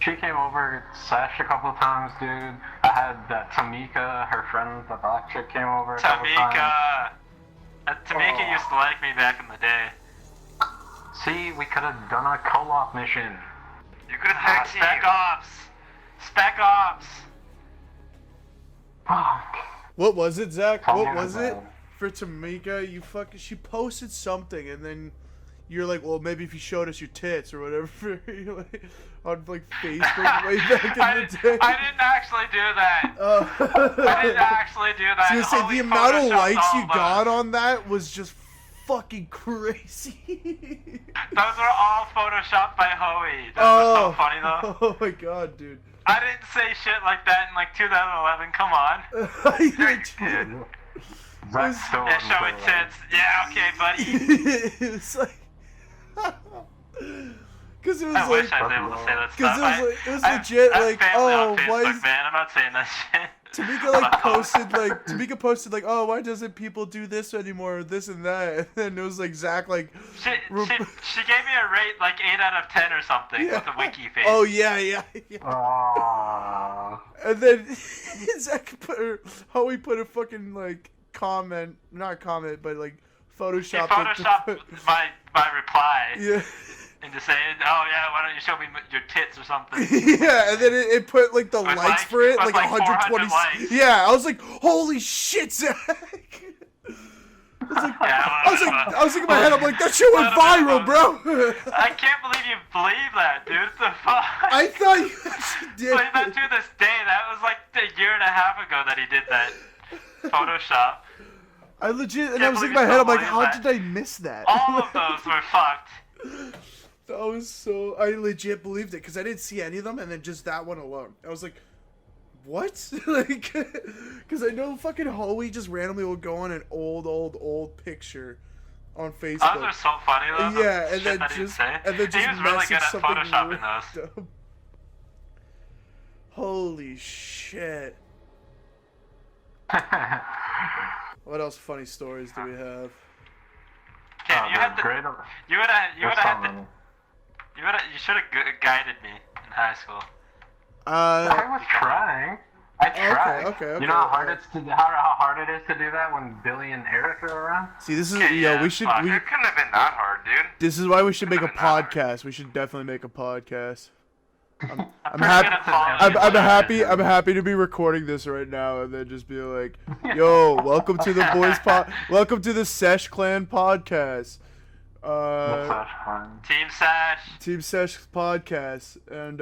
She came over, sashed a couple times, dude. I had that Tamika, her friend, the black chick, came over a couple times. Tamika used to like me back in the day. See, we could have done a co-op mission. You could have Spec Ops! Spec Ops! Fuck. What was it, Zach? Tell me What was it? about For Tamika, she posted something, and then you're like, well, maybe if you showed us your tits or whatever, you're like, on like Facebook way back in the day. I didn't actually do that. I didn't actually do that. I was gonna say, the amount of likes you got on that was just fucking crazy. Those were all photoshopped by Hoey. Those were so funny though. Oh my god, dude. I didn't say shit like that in like 2011. Come on. Dude. Zach's still Yeah, show me tits. Yeah, okay, buddy. It was like, because it was I like, wish I was able to say that because stuff. it was legit I'm like, family oh, on Facebook, why is man? I'm not saying that shit. Tamika posted like, oh, why doesn't people do this anymore, or this and that, and then it was like Zach like, she gave me a rate like 8 out of 10 or something with a wiki face. Oh yeah. And then Zach Hoey put a fucking like comment, not comment, but like Photoshop. He photoshopped my reply. Yeah. And just saying, oh yeah, why don't you show me your tits or something? Yeah, and then it put like the likes for it, like 120. 120. Yeah, I was like, holy shit, Zach. I was thinking in my head, I'm like, that shit went viral, bro. I can't believe you believe that, dude. What the fuck? I thought you actually did. Like, not to this day. That was like a year and a half ago that he did that Photoshop. I legit, and I was thinking in my head, I'm like, how did I miss that? All of those were fucked. That was so, I legit believed it, because I didn't see any of them, and then just that one alone. I was like, what? Like, because I know fucking Hoey just randomly will go on an old picture on Facebook. Those are so funny though. Yeah, and then he just was really good at photoshopping those. Dumb. Holy shit. What else funny stories do we have? Cam, you should have guided me in high school. I was trying. I tried. Okay. You know how hard it is to do that when Billy and Eric are around? See, this is we should. It couldn't have been that hard, dude. This is why we should make a podcast. We should definitely make a podcast. I'm happy to be recording this right now and then just be like, yo, welcome to the welcome to the StorIESZ Clan podcast. Team StorIESZ podcast, and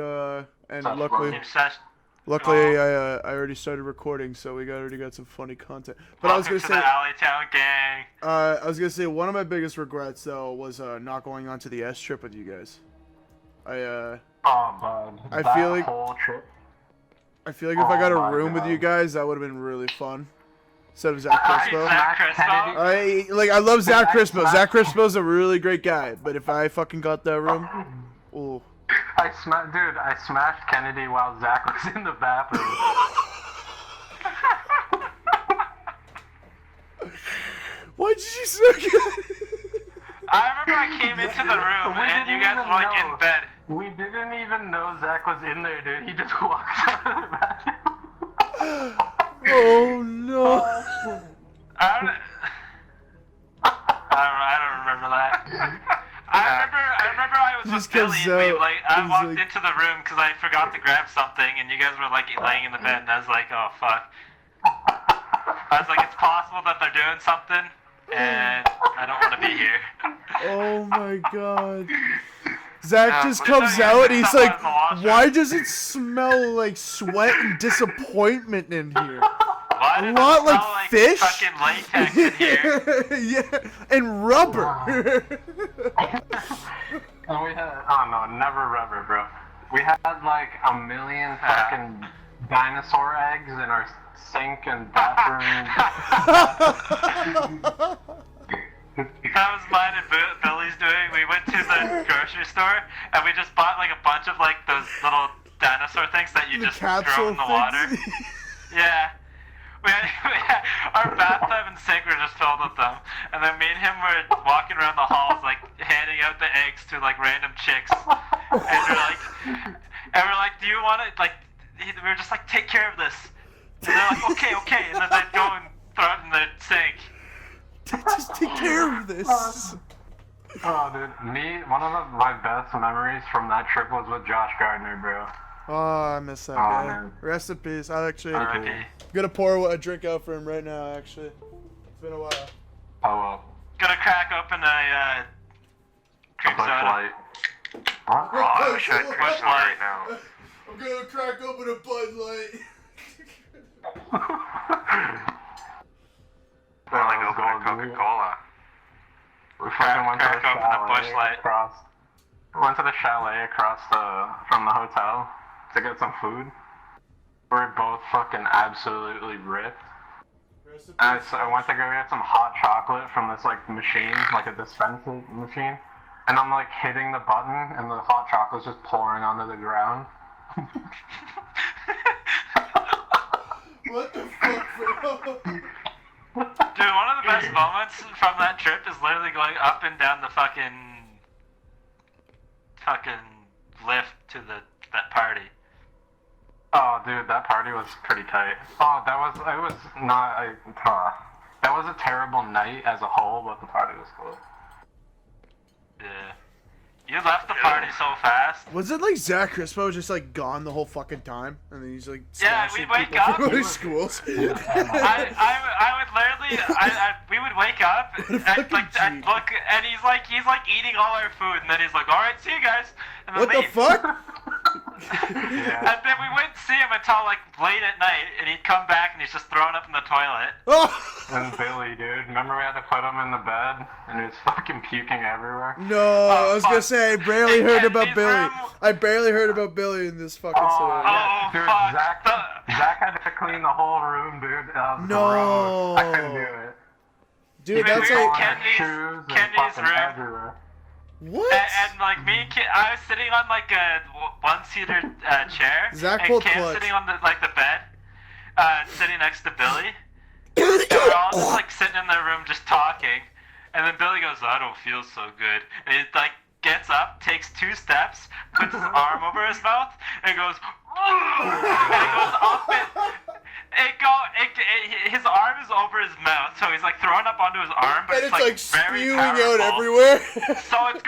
luckily I already started recording, so we already got some funny content. But I was gonna say, the Alleytown gang. I was gonna say one of my biggest regrets though was not going on to the S trip with you guys. I feel like whole trip. I feel like if I got a room with you guys, that would have been really fun. Instead of Zach Crispo. I love Zach Crispo. Zach Crispo's a really great guy, but if I fucking got that room, ooh. I smashed Kennedy while Zach was in the bathroom. Why did you smack it? I remember I came into the room and you guys were like in bed. We didn't even know Zach was in there, dude. He just walked out of the bathroom. Oh no. I don't remember that. I remember I was with Billy and I walked into the room because I forgot to grab something and you guys were like laying in the bed and I was like, oh fuck. I was like, it's possible that they're doing something and I don't want to be here. Oh my god. Zach just comes out and he's like, why does it smell like sweat and disappointment in here? A lot like fish? Fucking latex in here. Yeah, and rubber. And we had, never rubber, bro. We had like a million fucking dinosaur eggs in our sink and bathroom. That was mine and Billy's doing. We went to the grocery store and we just bought like a bunch of like those little dinosaur things that you just throw in the water. Yeah. Our bathtub and sink were just filled with them. And then me and him were walking around the halls like handing out the eggs to like random chicks. And you're like, And we're like, do you want to, like, we were just like, take care of this. And they're like, okay. And then they'd go and throw it in the sink. Just take care of this. Oh, dude, one of my best memories from that trip was with Josh Gardner, bro. Oh, I miss that guy. Man. Rest in peace. I actually R.I.P. gonna pour a drink out for him right now. Actually, it's been a while. Oh well. Gonna crack open a cream Bush soda. Light. What? Oh, I wish I had Bush Light right now. I'm gonna crack open a Bud Light. I like open a Coca-Cola. We fucking went to the Crack open a Bush chalet Light. across. We went to the chalet across from the hotel to get some food. We were both fucking absolutely ripped. And I went to go get some hot chocolate from this like machine, like a dispensing machine. And I'm like hitting the button, and the hot chocolate's just pouring onto the ground. What the fuck, bro? Dude, one of the best moments from that trip is literally going up and down the fucking lift to that party. Oh, dude, that party was pretty tight. Oh, that was a terrible night as a whole, but the party was cool. Yeah. You left the party so fast. Was it like Zach Crispo was just like gone the whole fucking time, and then he's like Yeah, smashing we'd wake people up. from other schools? I would literally, we would wake up, I'd look, and he's like eating all our food, and then he's like, all right, see you guys, and then What the leave. fuck? And then we wouldn't see him until like late at night, and he'd come back and he's just thrown up in the toilet. Oh! And Billy, dude, remember we had to put him in the bed, and he was fucking puking everywhere? No, I was gonna say I barely heard about Kennedy's Billy. room. I barely heard about Billy in this fucking scenario. Oh, dude, fuck. Zach had to clean the whole room, dude. No. I couldn't do it. Dude, We that's were in like Shoes and Kennedy's fucking room. everywhere. what? And like me, I was sitting on like a one-seater chair, Zach and pulled Cam's clutch. sitting on the bed, sitting next to Billy. And we're all just like sitting in their room just talking, and then Billy goes, "I don't feel so good," and he like gets up, takes 2 steps, puts his arm over his mouth, and goes, and it goes up his arm is over his mouth, so he's like throwing up onto his arm, but And it's like very spewing powerful. out everywhere. So it's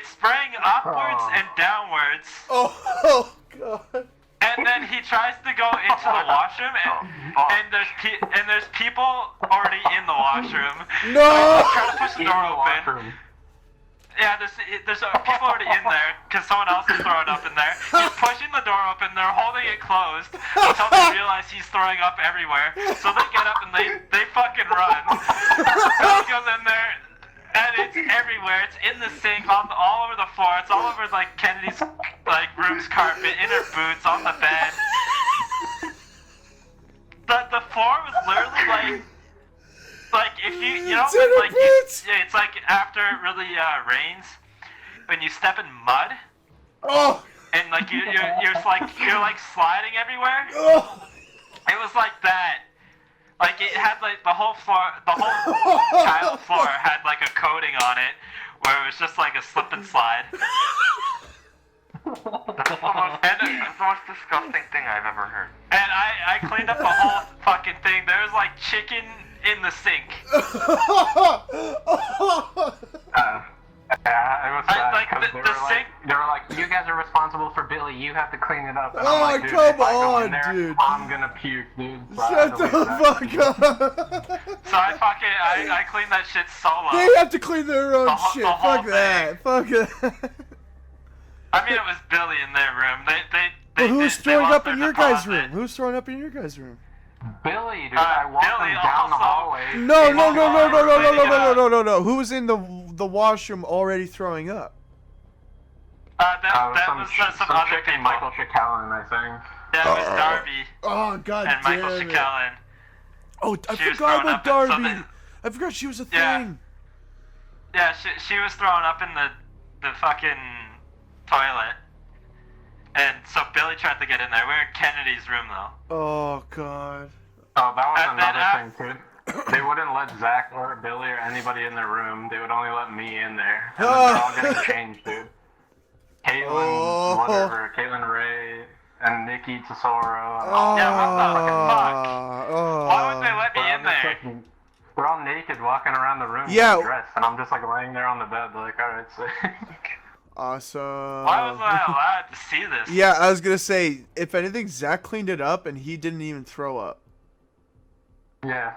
spraying upwards and downwards. Oh god. And then he tries to go into the washroom, and there's people already in the washroom. No! So he's trying to push the door In the open. washroom. Yeah, there's people already in there because someone else is throwing up in there. He's pushing the door open. They're holding it closed until they realize he's throwing up everywhere. So they get up and they fucking run. Billy goes in there. And it's everywhere. It's in the sink, all over the floor. It's all over like Kennedy's like room's carpet, in her boots, on the bed. The floor was literally like if you know It's in her like boots. it's like after it really rains, when you step in mud Oh. and like you're like sliding everywhere. Oh. It was like that. Like it had like the whole tile floor had like a coating on it, where it was just like a slip and slide. That's the most disgusting thing I've ever heard. And I cleaned up the whole fucking thing. There was like chicken in the sink. Yeah, it was sad like, because the they were like, you guys are responsible for Billy. You have to clean it up. And Oh, I'm like, dude, come if I go in on, there, dude. I'm gonna puke, dude. So I had Shut to the leave that. fuck up. So I cleaned that shit solo. They have to clean their own The whole- shit. the whole Fuck that. Fuck that. I mean, it was Billy in their room. Well, who's they throwing lost up their in your guys' deposit. room? Who's throwing up in your guys' room? Billy, dude, I walked Billy him down the also- hallway. No. Who was in the washroom already throwing up? That was some other chick people. named Michael Chikalen, I think. Yeah, it was Darby Oh god and damn Michael it. Chikalen. Oh, I She was forgot throwing about up in Darby. something. I forgot she was a Yeah. thing. Yeah, she was throwing up in the fucking toilet. And so Billy tried to get in there. We were in Kennedy's room though. Oh god. Oh, that was And then another thing, too. They wouldn't let Zach or Billy or anybody in their room. They would only let me in there. And then they're all getting changed, dude. Caitlin, whatever, Caitlin Ray, and Nikki Tesoro. Yeah, what the fuck? Why would they let me in there? We're all naked walking around the room dressed, and I'm just like laying there on the bed, like, alright, sick. Awesome. Why was I allowed to see this? Yeah, I was gonna say, if anything, Zach cleaned it up and he didn't even throw up. Yeah.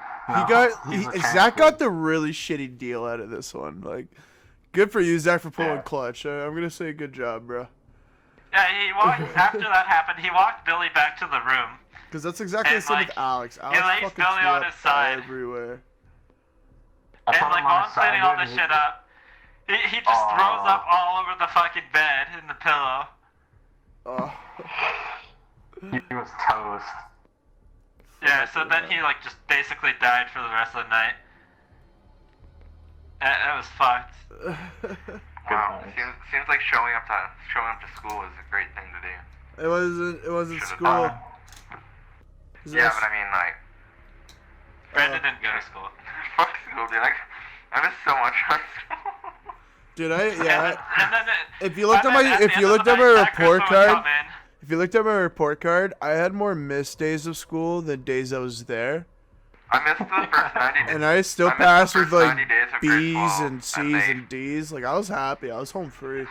Zach got the really shitty deal out of this one. Like, good for you, Zach, for pulling clutch. I'm gonna say good job, bro. Yeah, after that happened, he walked Billy back to the room. Because that's exactly the same with Alex. Alex he lays fucking Billy threw on up his side. everywhere. And like while I'm cleaning all this shit up, he just throws up all over the fucking bed in the pillow. Oh. He was toast. Yeah, so then he like just basically died for the rest of the night. That was fucked. Wow, seems like showing up to school is a great thing to do. It wasn't school. Yeah, but I mean like. Brandon didn't go to school. Fuck school, dude. I miss so much high school. Dude, And then if you looked at my report card, I had more missed days of school than days I was there. I missed the first 90 days. And I still passed with like 90 days of grade 12, B's and C's and D's. Like, I was happy. I was home free.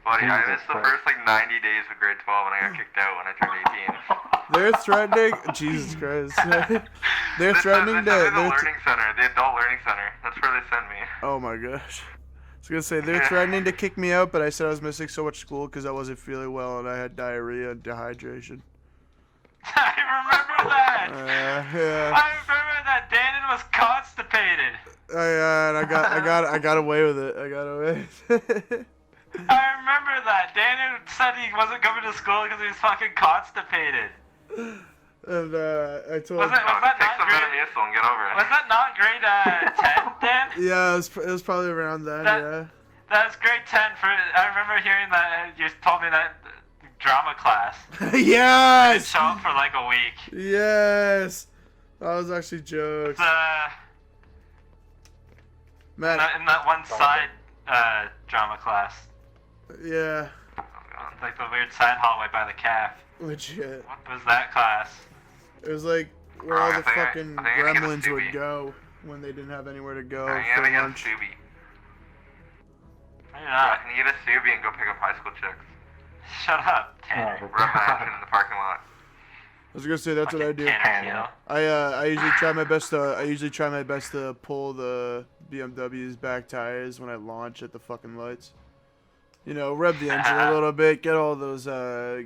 Buddy, I missed the first like 90 days of grade 12 and I got kicked out when I turned 18. They're threatening. Jesus Christ. They're threatening the learning center, the adult learning center. That's where they sent me. Oh my gosh. I was gonna say they're threatening to kick me out, but I said I was missing so much school because I wasn't feeling well and I had diarrhea and dehydration. I remember that. Yeah. I remember that Dannon was constipated. And I got away with it. I got away. I remember that. Dannon said he wasn't coming to school because he was fucking constipated. And I told was that not grade? And get over it. Was that not grade 10 then? Yeah, it was probably around then. Yeah. That was grade 10. I remember hearing that you told me that drama class. Yes. It showed up for like a week. Yes. That was actually jokes. Man. In that one side drama class. Yeah. Like the weird side hallway by the calf. Legit. What was that class? It was like where all the fucking I think gremlins would go when they didn't have anywhere to go I for gotta get a lunch. Subi. Yeah. Can you get a Subi and go pick up high school chicks? Shut up, Tanner. We're at Mansion in the parking lot. I was gonna say that's what I do. Tanner, I usually try my best to pull the BMW's back tires when I launch at the fucking lights. You know, rev the engine a little bit, get all those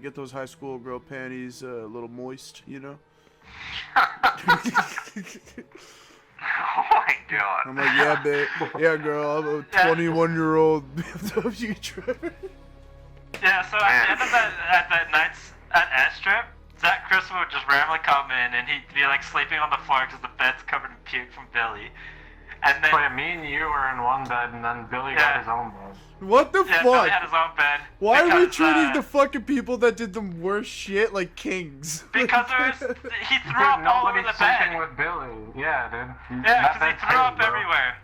get those high school girl panties a little moist, you know. Oh my god. I'm like, yeah, babe, yeah, girl, I'm a 21-year-old BMW driver. Yeah, so at the end of that nights at S Strip, Zach Crystal would just randomly come in and he'd be like sleeping on the floor because the bed's covered in puke from Billy. And then me and you were in one bed, and then Billy got his own bed. What the yeah, fuck? Billy had his own bed. Why are we treating the fucking people that did the worst shit like kings? Because he threw up all over the bed. With Billy. Yeah, dude. Yeah, because he threw up everywhere.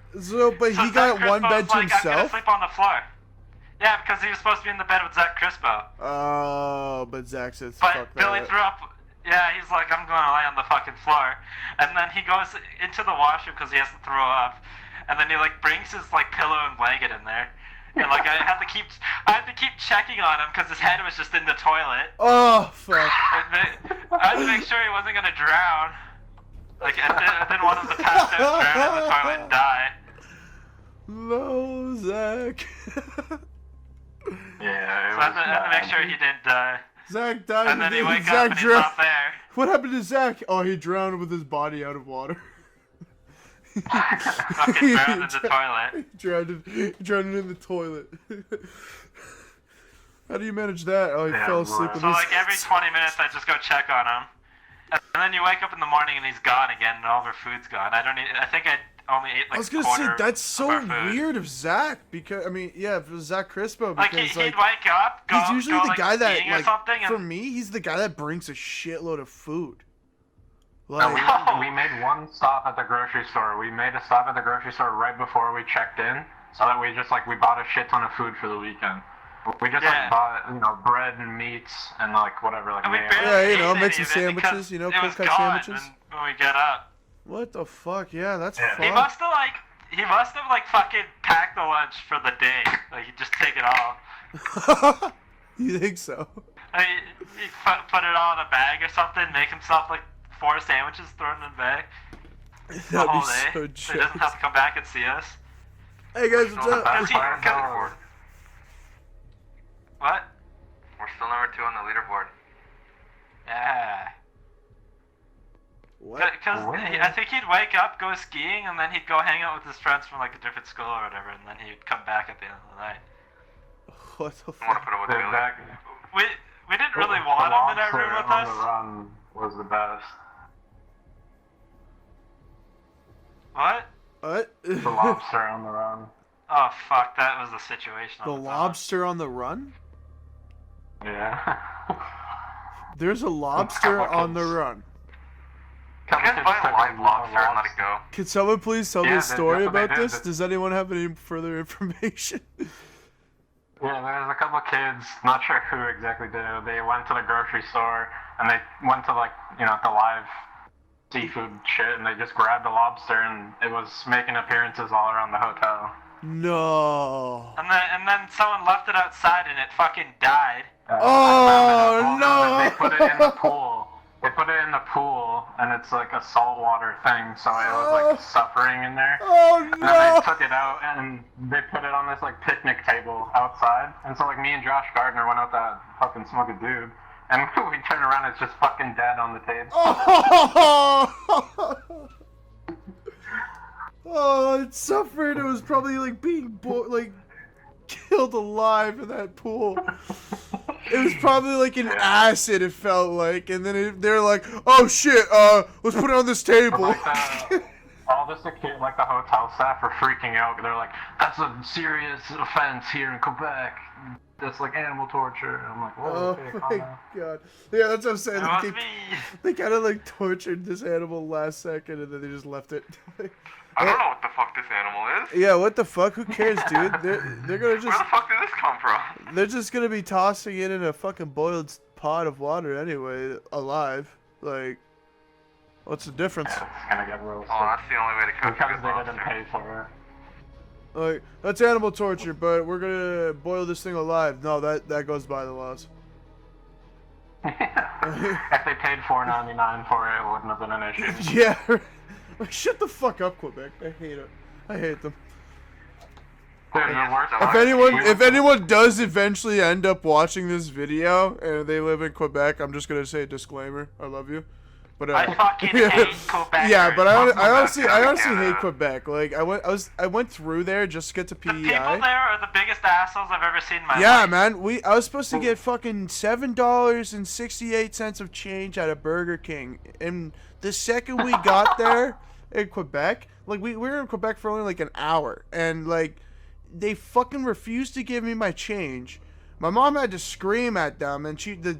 But he got one bed to himself? I'm gonna sleep on the floor. Yeah, because he was supposed to be in the bed with Zach Crispo. Oh, but Zach said fuck that. But Billy threw up. Yeah, he's like, I'm going to lay on the fucking floor. And then he goes into the washroom because he has to throw up. And then he like brings his like pillow and blanket in there. And like I had to keep checking on him because his head was just in the toilet. Oh fuck! I had to make sure he wasn't gonna drown. Like I didn't want him to pass out, drown in the toilet, and die. No, Zach. Yeah. So I had to make sure he didn't die. Zach died. And then he wakes up and he's not there. What happened to Zach? Oh, he drowned with his body out of water. Fucking drowned in the toilet. Drowned in the toilet. How do you manage that? Oh, he fell asleep. So like every 20 minutes, I just go check on him, and then you wake up in the morning and he's gone again, and all of our food's gone. I think I only ate like. I was gonna say that's so weird of Zach because I mean, yeah, if it was Zach Crispo because he'd wake up, he's usually the guy that like for me, he's the guy that brings a shitload of food. Like, we made one stop at the grocery store. We made a stop at the grocery store right before we checked in, so that we just we bought a shit ton of food for the weekend. We just like bought, you know, bread and meats and like whatever, like And we mayo. barely Yeah, you know, ate make some any of it sandwiches, because you know, it quick was cut gone sandwiches. when we get up. What the fuck? Yeah, that's Yeah. He must have like fucking packed the lunch for the day. Like he just take it all. fuck. You think so? I mean, he put it all in a bag or something, make himself like 4 sandwiches, throw it in the bag the That'd whole be day. so So he doesn't have to come back and see us. Hey guys, what's up? Cause he, Leaderboard. what? We're still number 2 on the leaderboard. Yeah. What? Because I think he'd wake up, go skiing, and then he'd go hang out with his friends from like a different school or whatever, and then he'd come back at the end of the night. What the I want fuck? to put it with Billy. Exactly. We didn't really want him in our room with on us. the run was the best. What? What? The lobster on the run. Oh fuck, that was the situation. The on its own. lobster on the run? Yeah. There's a lobster on the run. You guys buy a live lobster and let it go. Can someone please tell me Yeah, a story that's what they about did. this? Does anyone have any further information? Yeah, there's a couple of kids, not sure who exactly did it. They went to the grocery store and they went to like, you know, the live seafood shit and they just grabbed a lobster and it was making appearances all around the hotel. No. And then someone left it outside and it fucking died. Oh, no. They put it in the pool. They put it in the pool and it's like a saltwater thing, so it was like suffering in there. Oh And then no. they took it out and they put it on this like picnic table outside. And so like me and Josh Gardner went out to fucking smoke a dude. And we turn around, it's just fucking dead on the table. Oh, oh, it suffered. It was probably like being killed alive in that pool. It was probably like an acid, it felt like, and then they're like, "Oh shit, let's put it on this table." Like all the like the hotel staff are freaking out. They're like, "That's a serious offense here in Quebec. That's like animal torture." And I'm like, "Whoa, Oh okay, calm my down." god. Yeah, that's what I'm saying. It Like, was me. they kind of like tortured this animal last second, and then they just left it. I don't know what the fuck this animal is. Yeah, what the fuck? Who cares, dude? They're gonna Where just the fuck did this come from? they're just gonna be tossing it in a fucking boiled pot of water anyway, alive. Like, what's the difference? Yeah, it's gonna get real Oh, sick. that's the only way to cook Because good they didn't lobster. pay for it. Like, that's animal torture, but we're gonna boil this thing alive. No, that goes by the laws. If they paid $4.99 for it, it wouldn't have been an issue. Yeah. Like, shut the fuck up, Quebec. I hate it. I hate them. Dude, the worst If anyone does eventually end up watching this video and they live in Quebec, I'm just gonna say a disclaimer. I love you, but I fucking hate Quebec. yeah, but I honestly Canada. hate Quebec. Like I went through there just to get to The people PEI. there are the biggest assholes I've ever seen in my Yeah, life. man. I was supposed to get fucking $7.68 of change at a Burger King, and the second we got there in Quebec, like we were in Quebec for only like an hour, and like they fucking refused to give me my change. My mom had to scream at them, and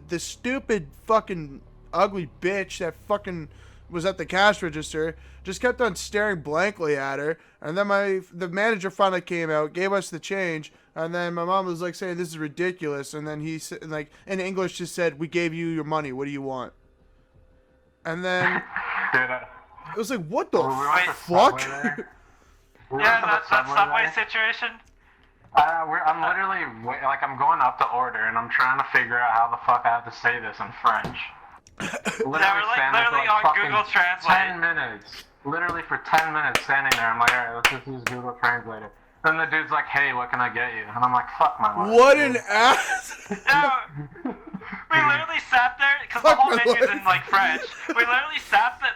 the stupid fucking ugly bitch that fucking was at the cash register just kept on staring blankly at her. And then the manager finally came out, gave us the change, and then my mom was like saying this is ridiculous, and then he said, like in English, just said, "We gave you your money. What do you want?" And then Dude, it was like, what the we went to fuck? Subway there. We Yeah, went to the that Subway there. situation. I'm literally like I'm going up to order and I'm trying to figure out how the fuck I have to say this in French. Literally Yeah, we're like standing for literally like on fucking Google Translate. 10 minutes. Literally for 10 minutes standing there. I'm like, alright, let's just use Google Translator. Then the dude's like, hey, what can I get you? And I'm like, fuck my life. What dude. an ass! No, we literally sat there because the Fuck whole my menu's life. in like French. We literally sat there,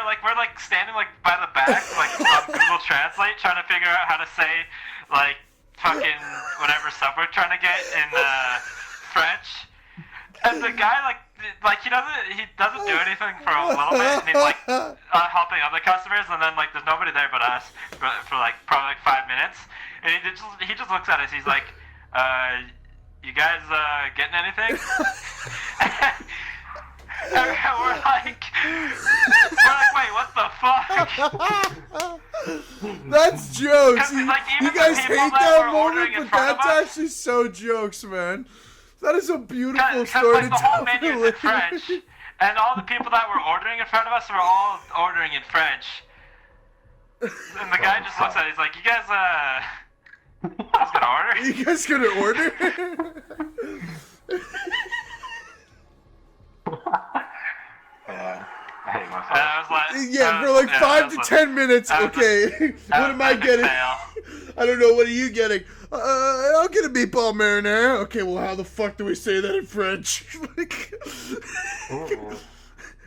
like we're like standing like by the back, like on Google Translate, trying to figure out how to say like fucking whatever stuff we're trying to get in French. And the guy like he doesn't do anything for a little bit, and he's like helping other customers, and then like there's nobody there but us for like probably like 5 minutes, and he just looks at us. He's like, "You guys getting anything?" And we're like, wait, what the fuck? That's jokes. 'Cause, You, like, even you guys the hate people that that were moment, ordering in but front of that's us- actually so jokes, man. That is a beautiful Because story like to the whole tell. menu for is in French, and all the people that were ordering in front of us were all ordering in French. And the guy just looks at it, he's like, "You guys gonna order?" You guys gonna order? Yeah. I hate myself. And I was like, Yeah, for like yeah, 5 I to was 10 minutes. I was Okay, what am I epic getting? fail. I don't know. What are you getting? I'll get a meatball marinara. Okay, well, how the fuck do we say that in French? Like, Ooh.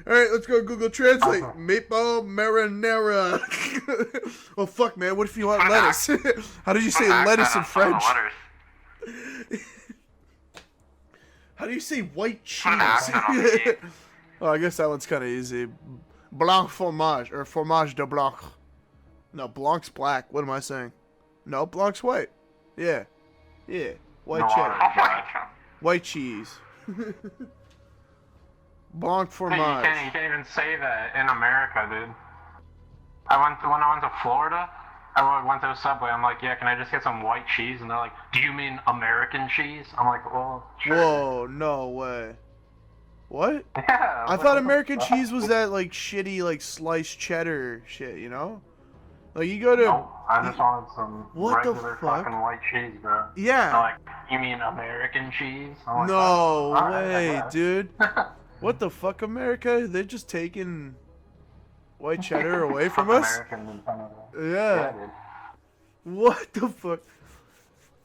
all right, let's go Google Translate. Meatball marinara. Oh fuck, man. What if you want Put an lettuce? How do you say lettuce in French? How do you say white cheese? Put an accent on the meat. Oh, I guess that one's kind of easy. Blanc fromage, or fromage de blanc. No, blanc's black. What am I saying? No, blanc's white. Yeah. Yeah. White No, cheddar. I- White cheese. Blanc You fromage. can't even say that in America, dude. When I went to Florida, I went to a Subway. I'm like, yeah, can I just get some white cheese? And they're like, do you mean American cheese? I'm like, well, sure. Whoa, no way. What? Yeah. I thought American cheese was that like shitty like sliced cheddar shit, you know? Like you go to No, I just wanted some What the regular fuck? fucking white cheese, bro. Yeah. They're like, you mean American cheese? I'm like, No "Oh, all right, I way, guess." dude. What the fuck, America? They're just taking white cheddar away from Fuck us? Americans in front of us. Yeah. dude. What the fuck?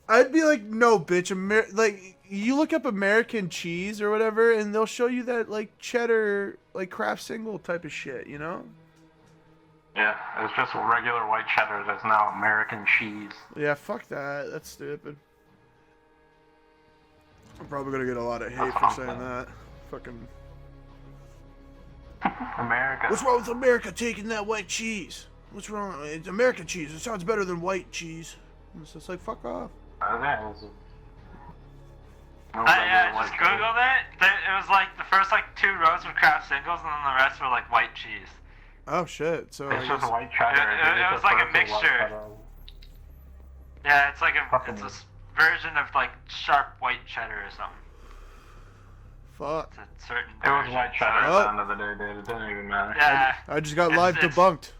I'd be like, no, bitch. Like, you look up American cheese or whatever, and they'll show you that, like, cheddar, like, Kraft single type of shit, you know? Yeah, it's just regular white cheddar that's now American cheese. Yeah, fuck that. That's stupid. I'm probably gonna get a lot of hate for saying that. Fucking. America. What's wrong with America taking that white cheese? What's wrong? It's American cheese. It sounds better than white cheese. It's just like, fuck off. Yeah, it's no I regular just white cheddar. googled it. It was like the first like 2 rows were Kraft singles, and then the rest were like white cheese. Oh, shit. So, I It's just guess... white cheddar. It was It's like a referred to white mixture. cheddar. Yeah, it's like Fucking- it's a version of like sharp white cheddar or something. Fuck. It's a certain. It was version, white cheddar so- Oh. at the end of the day, dude. It didn't even matter. Yeah, I just got It's- live it's- debunked.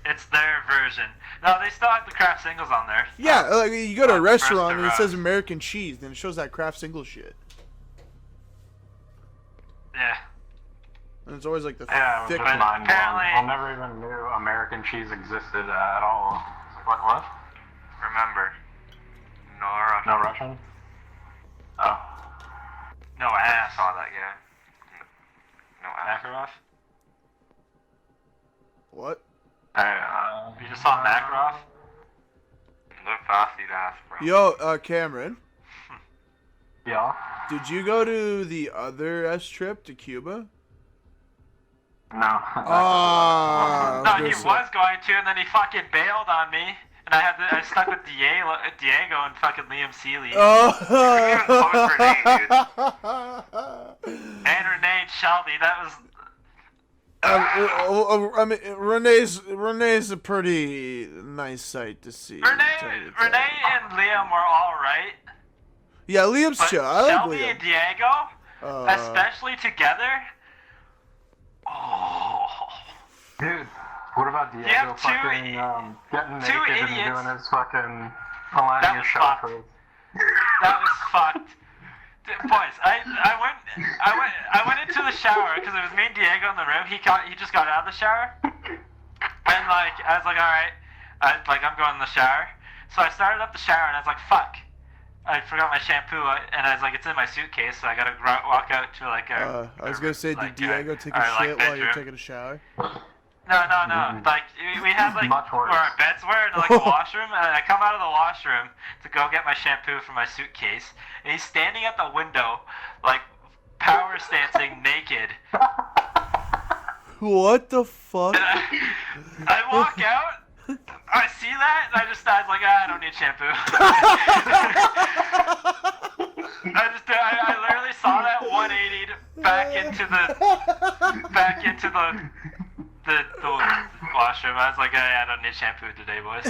it's their version. No, they still have the Kraft singles on there. Yeah, like you go to a on the first restaurant and it row. says American cheese, then it shows that Kraft single shit. Yeah. And it's always like the Yeah, it was thick just one. mind blown. apparently- I never even knew American cheese existed at all. It's like, what? Remember, no Russian. No Russian? Oh. No I ass. saw that, yeah. No ass. Makarov? What? You just saw Makarov? Look fast, you'd ask, bro. Yo, Cameron, Yeah? did you go to the other S trip to Cuba? No. Ah. No, he was going to, and then he fucking bailed on me, and I stuck with Diego and fucking Liam Seeley. And Renee and Shelby. That was. I mean, Renee's a pretty nice sight to see. Renee tell you the truth. and Liam were alright. Yeah, Liam's But chill. I like Shelby Liam. and Diego, Uh, especially together. Oh. Dude, what about Diego have two fucking getting two naked idiots. and doing his fucking That aligning was his show fucked. for That was fucked. Boys, I went into the shower because it was me and Diego in the room. He just got out of the shower, and like I was like, all right, I'm going in the shower. So I started up the shower and I was like, fuck, I forgot my shampoo, and I was like, it's in my suitcase, so I gotta walk out to like a. I was gonna say, did like, Diego take a our, like, shit while you're bedroom. taking a shower? No. Like we had like Much worse. where our beds were in like a washroom, and I come out of the washroom to go get my shampoo from my suitcase, and he's standing at the window, like power stancing naked. What the fuck? And I walk out, I see that, and I was like, I don't need shampoo. I literally saw that 180'd back into the washroom. I was like, hey, I don't need shampoo today, boys.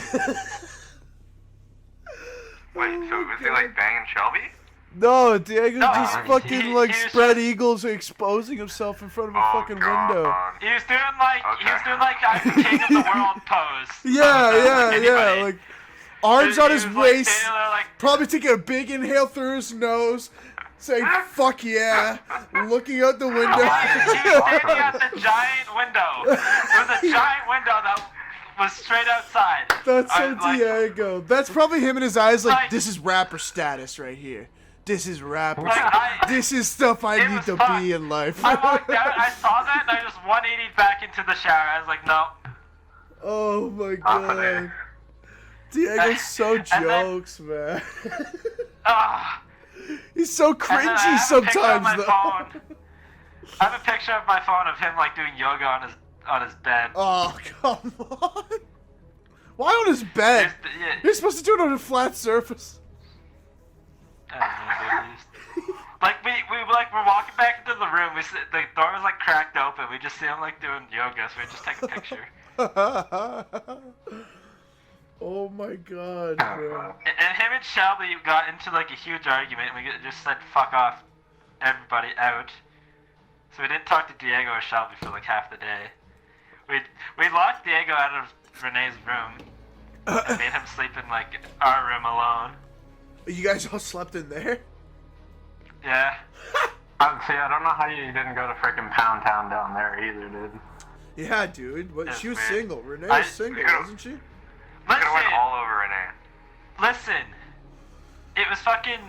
Wait, so was he like banging Shelby? No, Diego just fucking he like was spread just- eagles exposing himself in front of a Oh, fucking God. window. He was doing like Okay. I'm the king of the world pose. Yeah, yeah, yeah. Like arms on He his was, like, waist, standing there, like, probably taking a big inhale through his nose, saying "fuck yeah," looking out the he window. was standing at the giant window. There was a giant window that was straight outside. That's so like, Diego. That's probably him in his eyes. Like, Like- this is rapper status right here. This is rapper. Like, This is stuff I it need was to fun. be in life. I walked out, I saw that, and I just 180'd back into the shower. I was like, no. Oh my Confident. god. Diego's so And then- jokes, man. Ah. He's so And then I cringy have a picture on sometimes, my though. phone. I have a picture of my phone of him like doing yoga on his bed. Oh, come on. Why on his bed? You're supposed to do it on a flat surface. Like we're walking back into the room. The door was like cracked open. We just see him like doing yoga, so we just take a picture. Oh my god, bro. And him and Shelby got into like a huge argument. And we just said fuck off, everybody out. So we didn't talk to Diego or Shelby for like half the day. We locked Diego out of Renee's room and made him sleep in like our room alone. You guys all slept in there? Yeah. See, I don't know how you didn't go to freaking Pound Town down there either, dude. Yeah, dude. What? That's She was weird. single. Renee I- was single, Yeah. wasn't she? You could've went Listen, all over Renee. listen. It was fucking.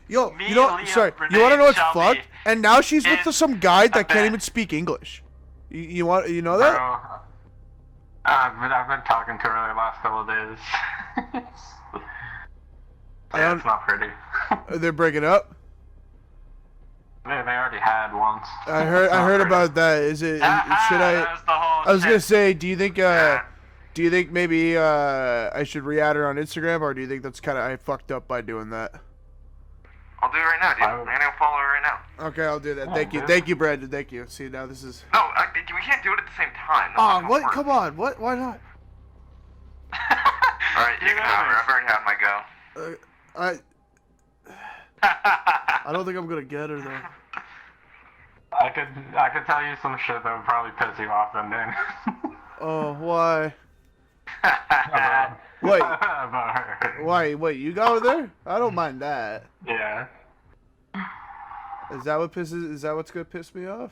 Yo, Me, you know, Liam, sorry, Renee, you want to know what's Shelby, fucked? And now she's with and some guy a that can't bet. even speak English. You know Bro, that? I've been talking to her the last couple of days. Yeah, it's not pretty. They're breaking up. They already had once. I heard about that. Is it? Should That I? was the whole I was shit. gonna say, do you think maybe I should re-add her on Instagram, or do you think that's kind of I fucked up by doing that? I'll do it right now, dude. I'm gonna follow her right now. Okay, I'll do that. Yeah, Thank you, dude. Brandon. Thank you. See, now this is. No, we can't do it at the same time. That's Oh, not what? gonna Come work. on. What? Why not? Alright, you can have her. I've already had my go. I don't think I'm gonna get her though. I could tell you some shit that would probably piss you off, and then. Oh, why? about, Wait. about her. Why? Wait, you got her there? I don't mind that. Yeah. Is that what's gonna piss me off?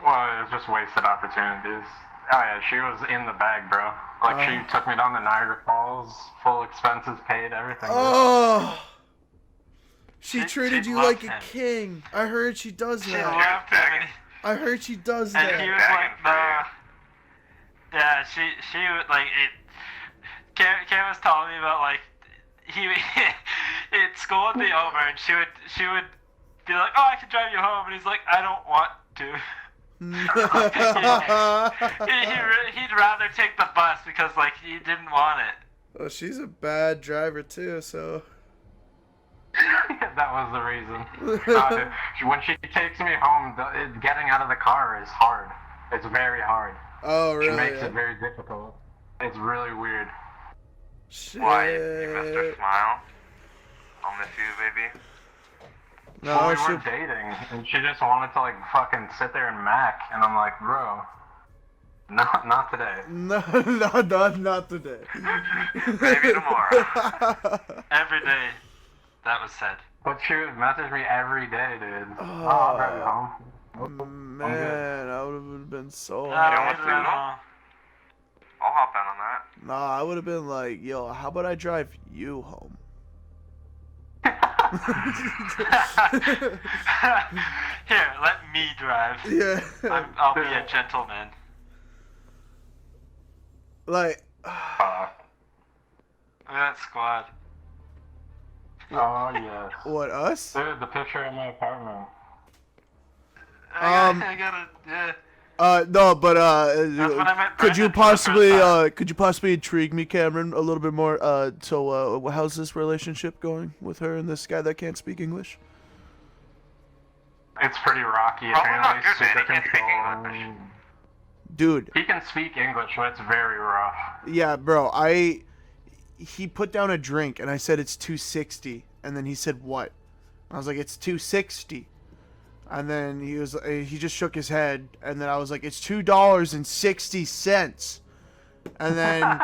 Well, it's just wasted opportunities. Oh yeah, she was in the bag, bro. Like she took me down to Niagara Falls, full expenses paid, everything. Oh. She She treated you loved like a him. king. I heard she does She that. loved him, and I heard she does And he that. was like, Bagging no. Yeah, she would like it. Karen was telling me about like it school would be over and she would be like, oh, I can drive you home, and he's like, I don't want to. He'd rather take the bus because like he didn't want it. Well, she's a bad driver too, so. That was the reason. When she takes me home, getting out of the car is hard. It's very hard. Oh, She really? makes it very difficult. It's really weird. Shit. Why? You missed her smile? I'll miss you, baby. No, Well, we she. were dating, and she just wanted to like fucking sit there and mac, and I'm like, bro, not today. No, not today. Maybe tomorrow. Every day, that was said. But she would message me every day, dude. Oh, I'll drive you home. Man, I would have been so. No, happy. want I to don't know? know. I'll hop in on that. Nah, I would have been like, yo, how about I drive you home? Here, let me drive. Yeah. I'll be a gentleman. Like, Look at that squad. Oh yes. what, us? Dude, the picture of my apartment. I gotta, yeah. No, but That's when I met could you Brendan for the first possibly intrigue me, Cameron, a little bit more? So how's this relationship going with her and this guy that can't speak English? It's pretty rocky. Probably not Apparently, good, man. super He can't speak controlling. Dude. He can speak English, but it's very rough. Yeah, bro. He put down a drink, and I said it's $2.60, and then he said what? I was like, it's $2.60, and then he just shook his head, and then I was like, it's $2.60, and then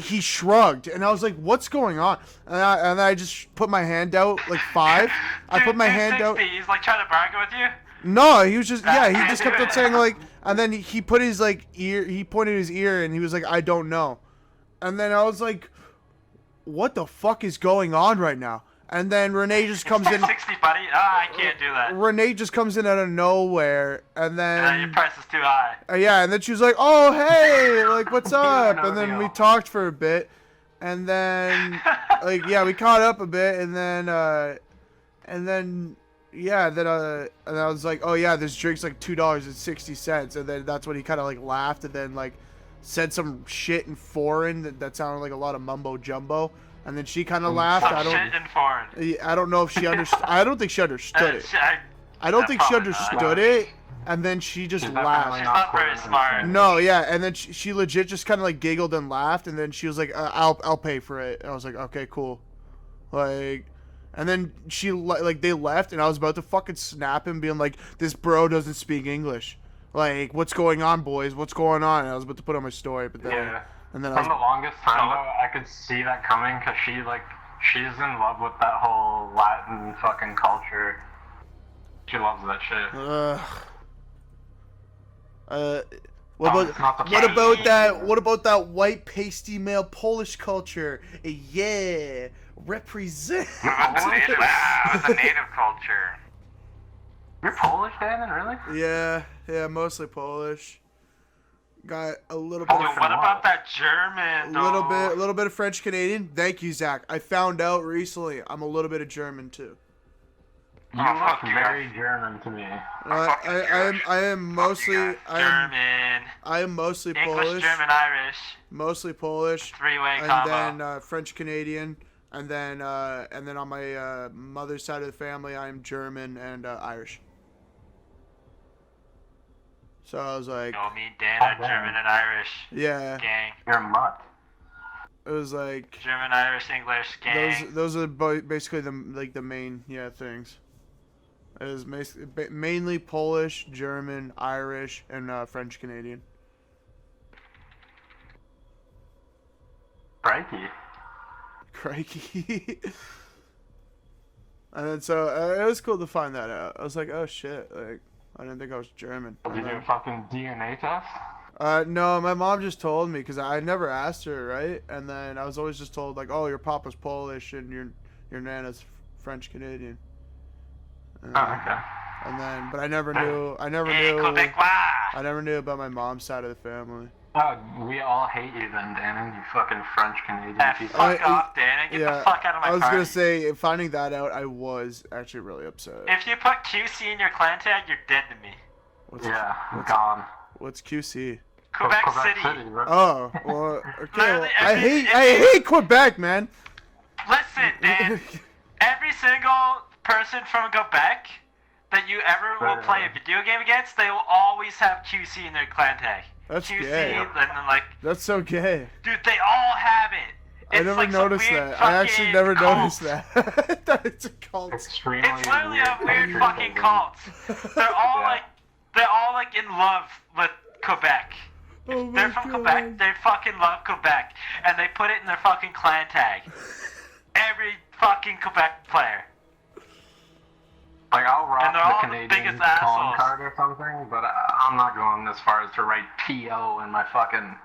he shrugged, and I was like, what's going on? And I just put my hand out like 5. I put my hand out. He's like trying to bargain with you. No, he was just he just kept on saying like, and then he put his like ear, he pointed his ear, and he was like, I don't know, and then I was like, what the fuck is going on right now? And then Renee just comes in. 60, buddy. I can't do that. Renee just comes in out of nowhere, and then your price is too high. Yeah, and then she was like, "Oh, hey, like, what's up?" And then we talked for a bit, and then like, yeah, we caught up a bit, and then yeah, and I was like, "Oh yeah, this drink's like $2.60," and then that's when he kind of like laughed, and then like said some shit in foreign that sounded like a lot of mumbo jumbo. And then she kind of laughed. Shit in foreign. I don't know if she understood. I don't think she understood it. I don't think she understood it. And then she just laughed. She's not very smart. No, yeah. And then she legit just kind of like giggled and laughed. And then she was like, "I'll pay for it." And I was like, "Okay, cool." Like, and then they left, and I was about to fucking snap him, being like, "This bro doesn't speak English. Like, what's going on, boys? What's going on?" And I was about to put on my story, but then. Yeah. And then From the longest time, though, I could see that coming, because she's in love with that whole Latin fucking culture. She loves that shit. What about that white pasty male Polish culture? Yeah, represent. It's a native culture. You're Polish, Dannon, really? Yeah, mostly Polish. Got a little bit. Dude, what about that German? A little bit of French Canadian. Thank you, Zach. I found out recently I'm a little bit of German too. You look very German to me. I am mostly German. I am mostly English, Polish. German, Irish. Mostly Polish. Three-way combo. And then French Canadian, and then on my mother's side of the family, I am German and Irish. So I was like, me and Dan are German and Irish. Yeah. Gang. You're a mutt. It was like German, Irish, English, gang. Those are basically the main things. It was mainly Polish, German, Irish, and French Canadian. Crikey. And then so it was cool to find that out. I was like, oh shit, like I didn't think I was German. Did you do a fucking DNA test? No, my mom just told me, because I never asked her, right? And then I was always just told, like, oh, your papa's Polish and your nana's French Canadian. Okay. And then, but I never knew about my mom's side of the family. Oh, we all hate you then, Dannon, you fucking French Canadian piece of Fuck off, Dannon. Get the fuck out of my I was party. gonna say, finding that out, I was actually really upset. If you put QC in your clan tag, you're dead to me. Gone. What's QC? Quebec City. Right? Oh, well, okay. Literally, I hate Quebec, man. Listen, Dan. Every single person from Quebec that you ever will play a video game against, they will always have QC in their clan tag. That's QC, gay. and then like, That's so gay. dude, they all have it. I never noticed that. I actually never noticed that. That it's a cult. Extremely It's literally a weird weird fucking cult. They're all like in love with Quebec. Oh They're from Quebec. They fucking love Quebec, and they put it in their fucking clan tag. Every fucking Quebec player. Like, I'll rock And they're all the the Canadian biggest calling assholes. card or something, but I'm not going as far as to write PO in my fucking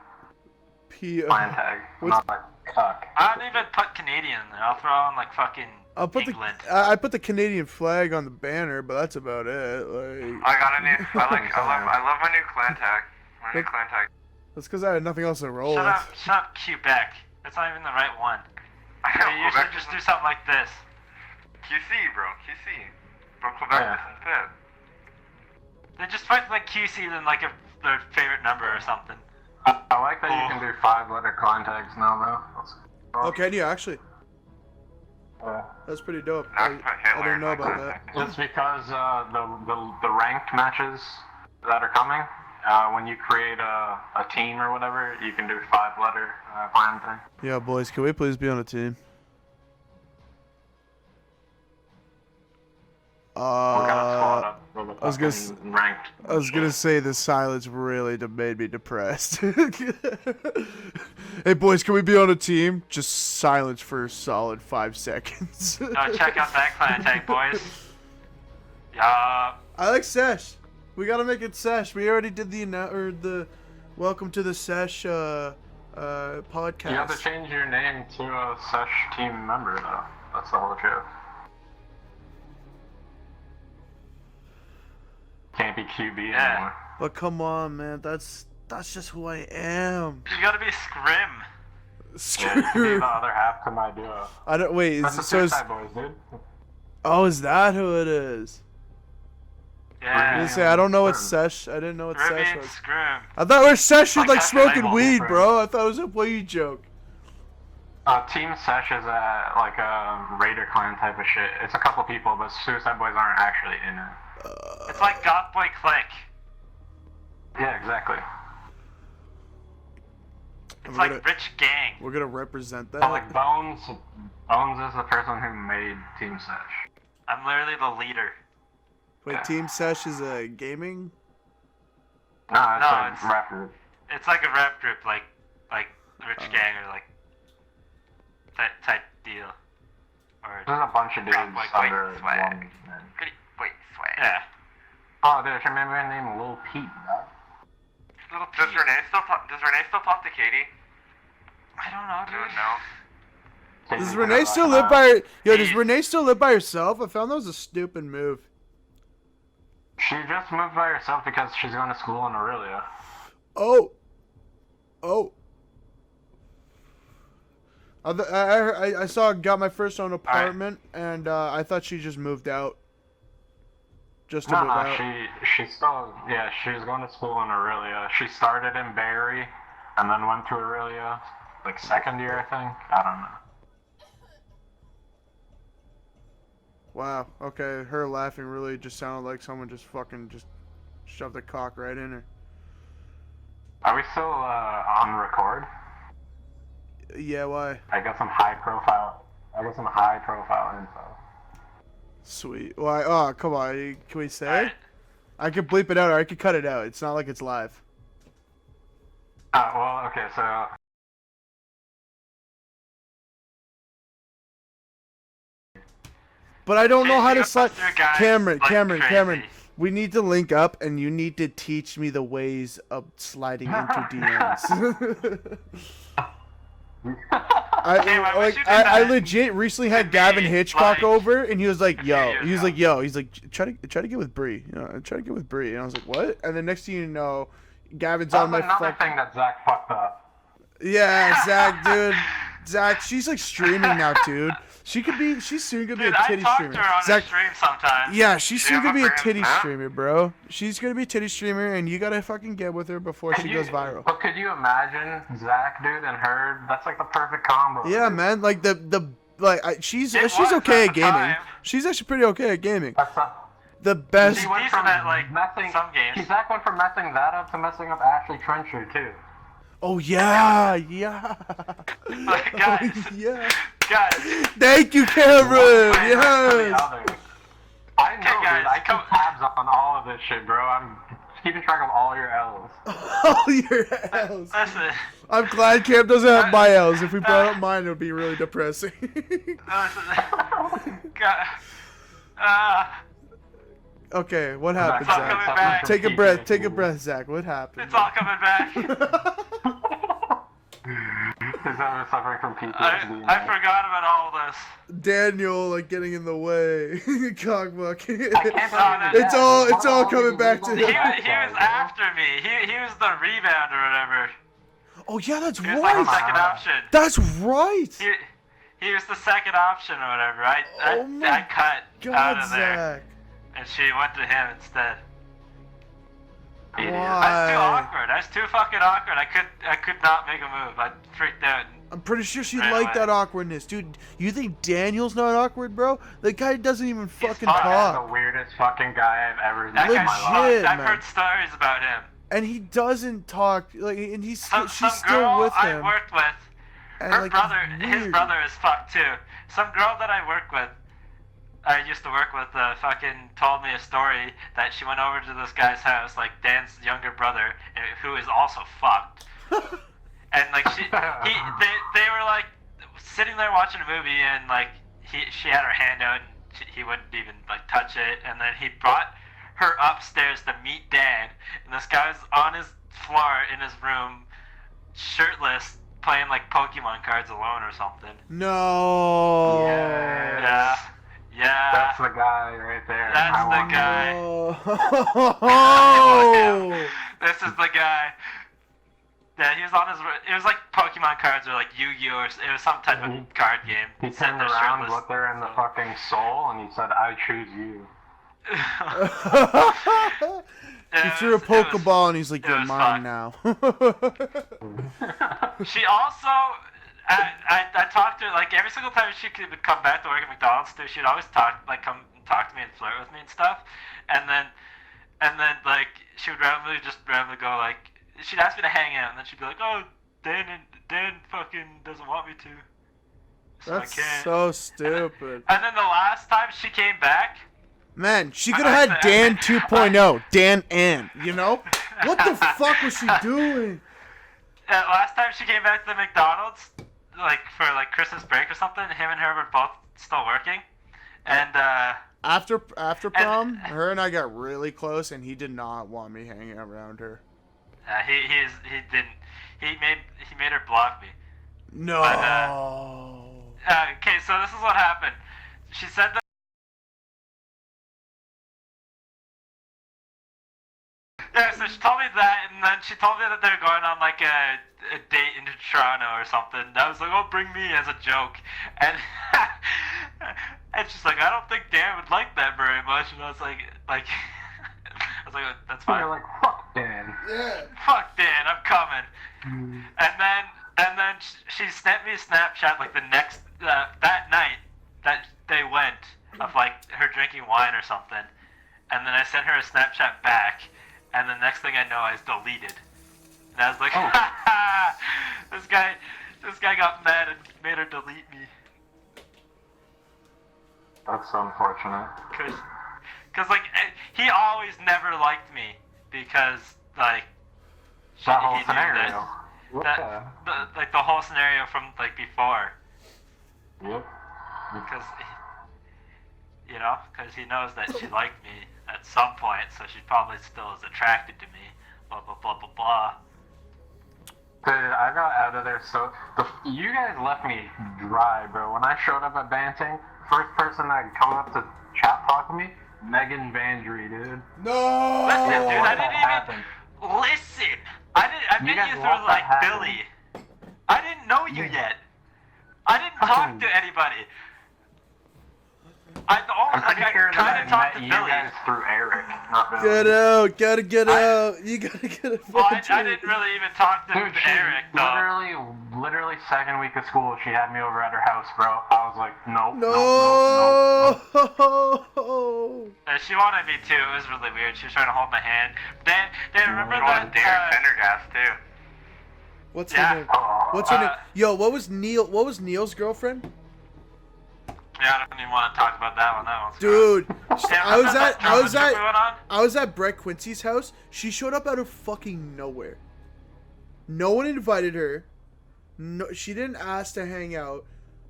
clan tag. I'm not like cuck. I don't even put Canadian in there. I'll throw on like fucking England. I put the Canadian flag on the banner, but that's about it. Like, I got a new. I love my new clan tag. My new clan tag. that's because I had nothing else to roll with. Shut up, Quebec. That's not even the right one. I know, You should just do something like this. QC, bro. QC. From Quebec doesn't fit. They just put like QC in like their favorite number or something. I like that you can do 5-letter clan tags now, though. Oh, can you actually? That's pretty dope. I didn't know about that. It's because the ranked matches that are coming, when you create a team or whatever, you can do 5-letter clan thing. Yeah, boys, can we please be on a team? What kind of squad up for the I was gonna fucking ranked? I was gonna say the silence really made me depressed. Hey boys, can we be on a team? Just silence for a solid 5 seconds. Oh, check out that clan tag, boys. Yeah. I like Sesh. We gotta make it Sesh. We already did the welcome to the Sesh podcast. You have to change your name to a Sesh team member, though. That's the whole joke. Can't be QB anymore. But come on, man. That's just who I am. You gotta be Scrim. Yeah, you can be the other half to my duo. I don't wait. That's the Suicide Boys, dude. Oh, is that who it is? Yeah. I didn't say I don't know what Sesh. I didn't know what Ruby Sesh and was. Scrim. I thought we Sesh was like Like smoking Sesh weed, and bro. I thought it was a weed joke. Team Sesh is like a Raider clan type of shit. It's a couple people, but Suicide Boys aren't actually in it. It's like Goth Boy Click. Yeah, exactly. It's like Rich Gang. We're gonna represent that. But like Bones is the person who made Team Sesh. I'm literally the leader. Wait, Yeah. Team Sesh is a gaming? No, it's No, a it's- rap group. It's like a rap group, like Rich Gang or like type deal. Or There's a bunch of dudes Rap like under White Swag. one name. Wait, swag. yeah. Oh, dude, I remember her name Lil Pete, dog. Little Does Pete. Renee still talk to Katie? I don't know, I don't dude. know. Does Renee still live by her? Yo, does Renee still live by herself? I found that was a stupid move. She just moved by herself because she's going to school in Aurelia. Oh. I saw got my first own apartment, and I thought she just moved out. Just to No, move out. she's still, yeah, she was going to school in Aurelia. She started in Barry, and then went to Aurelia, like second year, I think. I don't know. Wow. Okay, her laughing really just sounded like someone just shoved a cock right in her. Are we still on record? Yeah. Why? I got some high profile info. Sweet. Why? Oh, come on. Can we say? Alright. I could bleep it out, or I could cut it out. It's not like it's live. Well, okay, so But I don't know how to slide. Your guys Cameron, like Cameron, crazy. Cameron. We need to link up, and you need to teach me the ways of sliding into DMs. I wish you did I that. legit recently had To Gavin me, Hitchcock like, over, and he was like, a few "Yo," years he was ago. like, "Yo," he's like, "Try to get with Bree." You know, try to get with Bree, and I was like, "What?" And then next thing you know, Gavin's that's on my another fucking. thing that Zach fucked up. Yeah, Zach, dude. Zach, she's like streaming now, dude. She's soon gonna be Dude, a I titty talk streamer. to her on Zach, the stream sometimes. yeah, she's soon gonna be a my titty friend, huh? streamer, bro. She's gonna be a titty streamer, and you gotta fucking get with her before she goes viral. But could you imagine Zach, dude, and her? That's like the perfect combo. Yeah, dude. man. Like she's It she's was okay at at the gaming. time. She's actually pretty okay at gaming. That's not, The best. she went decent from at, like, messing, some games. Zach went from messing that up to messing up Ashley Trencher too. Oh yeah. Like, guys, Oh, yeah. guys, Thank you, Cameron. One way versus the Yes. other. I know, guys, dude. I come- keep tabs on all of this shit, bro. I'm keeping track of all your L's. Oh, your L's. listen, I'm glad Cam doesn't have my L's. If we brought up mine, it would be really depressing. God, Okay, what happened, It's all coming Zach? back. Take a breath. Take a breath, Zach. What happened? it's all coming back. Is that suffering from PTSD? I man? forgot about all this. Daniel, like getting in the way. Cockbuck. I can't believe It's that. all coming back to He him. was after me. He was the rebound or whatever. Oh yeah, that's He was like the right. second option. That's right. He was the second option or whatever. Oh my I cut out God, of there, Zach. and she went to him instead. I was too Why? awkward. I was too fucking awkward. I could not make a move. I freaked out. I'm pretty sure she Right liked away. that awkwardness, dude. You think Daniel's not awkward, bro? The guy doesn't even fucking fine. That's the talk. weirdest fucking guy I've ever That met in my guy's life. Legit. fucked. I've man. heard stories about him. and he doesn't talk like, and she's Some still girl with I him. worked with, And, her like, brother, his weird. brother is fucked too. Some girl that I used to work with, fucking told me a story that she went over to this guy's house, like Dan's younger brother, who is also fucked. And like they were like sitting there watching a movie, and like she had her hand out, and he wouldn't even like touch it, and then he brought her upstairs to meet Dan, and this guy was on his floor in his room, shirtless, playing like Pokemon cards alone or something. No. Yes. Yeah. That's the guy right there. That's I the want guy. Oh. This is the guy. Yeah, he was on his. It was like Pokemon cards or like Yu-Gi-Oh! Or it was some type of card game. He Sitting turned there around, shirtless. looked her in the fucking soul, and he said, "I choose you." He threw a Pokeball and he's like, it "You're was mine fun. now." She also, I talked to her like every single time she could come back to work at McDonald's too. She'd always come talk to me and flirt with me and stuff, and then like she would randomly go like, she'd ask me to hang out, and then she'd be like, "Oh, Dan fucking doesn't want me to, so That's I can't." so stupid. And then the last time she came back, Man, she could have had Dan 2.0, Dan and, you know? What the fuck was she doing? last time she came back to the McDonald's, like for like Christmas break or something, him and her were both still working, and After prom, her and I got really close, and he did not want me hanging around her. he made her block me. No. But, okay, so this is what happened. She said that. Yeah, so she told me that, and then she told me that they're going on like a date into Toronto or something. And I was like, "Oh, bring me," as a joke, and and she's like, "I don't think Dan would like that very much," and I was like, I was like, "That's fine." You're like, "Fuck Dan." Yeah. Fuck Dan, I'm coming. And then she sent me a Snapchat like the next that night that they went of like her drinking wine or something, and then I sent her a Snapchat back, and the next thing I know, I was deleted. And I was like, "Ha ha! This guy got mad and made her delete me." That's unfortunate. Cause like he always never liked me because like That whole he knew scenario. like the whole scenario from like before. Yep. Because he knows that she liked me at some point, so she probably still is attracted to me. Blah blah blah blah blah. Dude, I got out of there so... you guys left me dry, bro. When I showed up at Banting, first person that come up to chat talk to me, Megan Vandry, dude. No. Listen, dude, I didn't even happened? listen. I met You guys you through let like that happen. Billy. I didn't know you yet. I didn't talk to anybody. I'm pretty sure that I talked met to you Billy. guys through Eric, not Billy. Get out. Gotta get out. You gotta get out. Well, I didn't really even talk to Dude, she Eric though. literally second week of school, she had me over at her house, bro. I was like, nope, No. She wanted me too. It was really weird. She was trying to hold my hand. Dan, remember You that? wanted Darren Pendergast too. What's Yeah. her name? What's her name? Yo, what was Neil's girlfriend? Yeah, I don't even want to talk about that one. That one's Dude, Yeah, I was that drama trip we went on? I was at Brett Quincy's house. She showed up out of fucking nowhere. No one invited her. No, she didn't ask to hang out.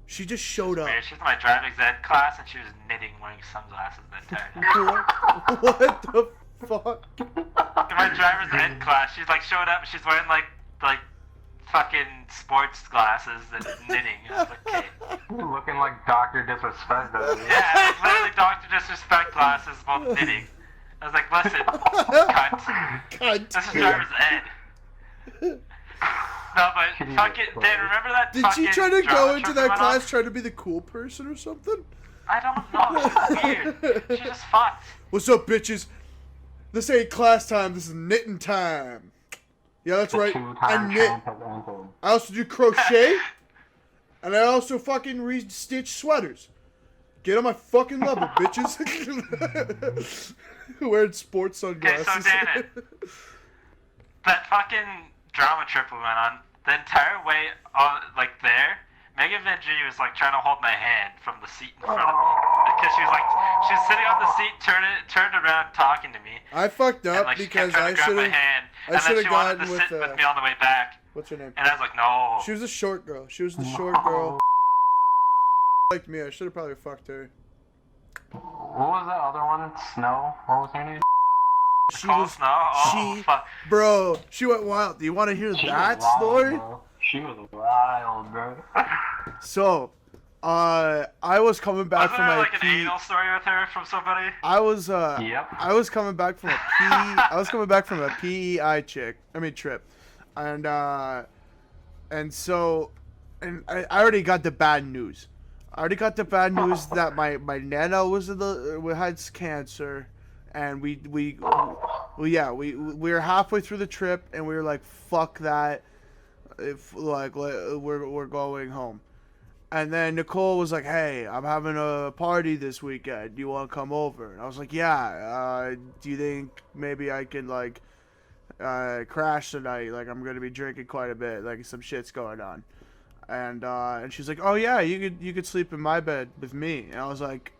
She just showed up. Weird. She's in my driving ed class, and she was knitting, wearing sunglasses the entire time. What the fuck? In my driver's ed class, she's like showed up. She's wearing like fucking sports glasses and knitting. I was like, okay. Looking like Dr. Disrespect, though. Yeah, like literally Dr. Disrespect glasses while knitting. I was like, listen, cunt. Cunt. This is driver's ed. No, but fucking, Dan, remember that Did fucking she try to drama go trip into we that went class on? trying to be the cool person or something? I don't know. She's weird. She just fucked. What's up, bitches? This ain't class time. This is knitting time. Yeah, that's right. I knit. I also do crochet. And I also fucking restitch sweaters. Get on my fucking level, bitches. Wearing sports Okay, sunglasses. so Dan, that fucking drama trip we went on, the entire way, like there, Megan Van G was like trying to hold my hand from the seat in front of me because she was sitting on the seat, turned around talking to me. I fucked up and, like, because I should have. I should have wanted gotten to with sit with me on the way back. What's her name? And I was like, no. She was a short girl. She was the short girl. Liked me. I should have probably fucked her. What was that other one? Snow? What was her name? She Cold was. Snow? Oh, fuck. Bro, she went wild. Do you want to hear that story? Bro. She was wild, bro. So, I was coming back Wasn't from there my like an anal story with her from somebody? Yep. I was coming back from a PEI trip, and I already got the bad news. I already got the bad news that my nana had cancer, and we were halfway through the trip, and we were like, fuck that, if like we're going home. And then Nicole was like, hey, I'm having a party this weekend. Do you want to come over? And I was like, yeah. Do you think maybe I could, like, crash tonight? Like, I'm going to be drinking quite a bit. Like, some shit's going on. And she's like, oh, yeah, you could sleep in my bed with me. And I was like,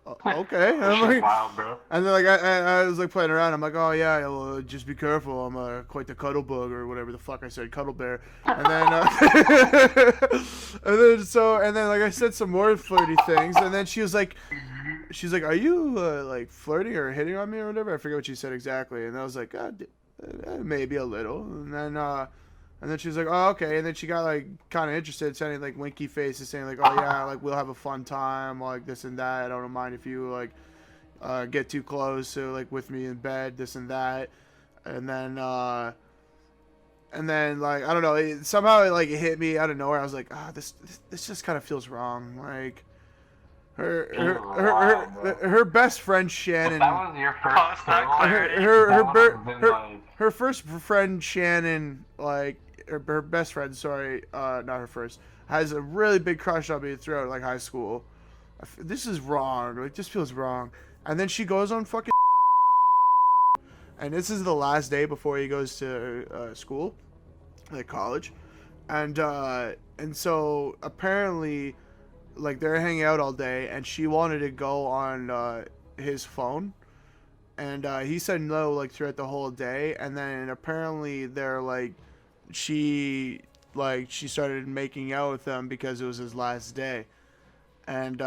okay. And I'm like, wild, bro. and then like I was like playing around. I'm like, oh yeah, well, just be careful. I'm quite the cuddle bug or whatever the fuck I said, cuddle bear. And then and then like I said some more flirty things. And then she's like, are you like flirting or hitting on me or whatever? I forget what she said exactly. And I was like, maybe a little. And then she was like, oh, okay. And then she got, like, kind of interested, sending, like, winky faces, saying, like, oh, yeah, like, we'll have a fun time, like, this and that. I don't mind if you, like, get too close, so, like, with me in bed, this and that. And then, like, I don't know, somehow it hit me out of nowhere. I was like, this just kind of feels wrong. Like, her best friend, Shannon. If that was your first her first friend, Shannon, like, her best friend, sorry, not her first, has a really big crush on me throughout, like, high school. This is wrong. Like, this feels wrong. And then she goes on fucking and this is the last day before he goes to school, like college. And so apparently, like, they're hanging out all day, and she wanted to go on his phone. And he said no, like, throughout the whole day. And then apparently they're like, she started making out with him because it was his last day. And